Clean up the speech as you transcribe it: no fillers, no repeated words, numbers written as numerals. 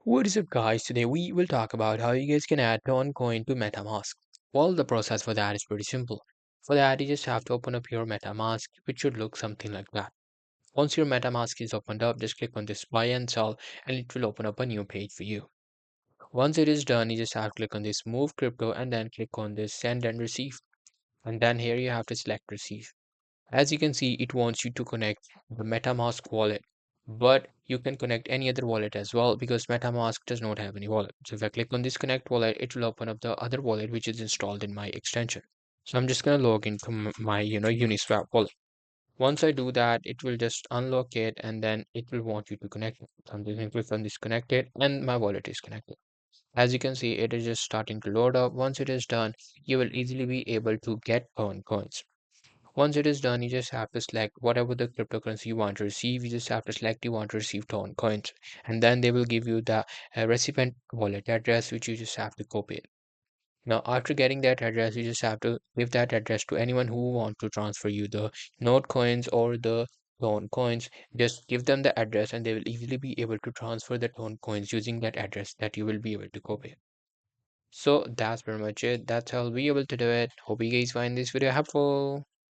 What is up, guys? Today we will talk about how you guys can add Toncoin to MetaMask. Well, the process for that is pretty simple. For that, you just have to open up your MetaMask, which should look something like that. Once your MetaMask is opened up, just click on this buy and sell, and it will open up a new page for you. Once it is done, you just have to click on this move crypto and then click on this send and receive. And then here you have to select receive. As you can see, it wants you to connect the MetaMask wallet, but you can connect any other wallet as well because MetaMask does not have any wallet. So if I click on this connect wallet, it will open up the other wallet which is installed in my extension. So I'm just going to log into my Uniswap wallet. Once I do that, it will just unlock it and then it will want you to connect it. So I'm just going to click on this connected and my wallet is connected. As you can see, it is just starting to load up. Once it is done, you will easily be able to get earn coins. Once it is done, you just have to select whatever the cryptocurrency you want to receive. You just have to select you want to receive Tone coins, and then they will give you the recipient wallet address, which you just have to copy it. Now, after getting that address, you just have to give that address to anyone who want to transfer you the Node coins or the Tone coins. Just give them the address, and they will easily be able to transfer the Tone coins using that address that you will be able to copy. So that's pretty much it. That's how we'll be able to do it. Hope you guys find this video helpful.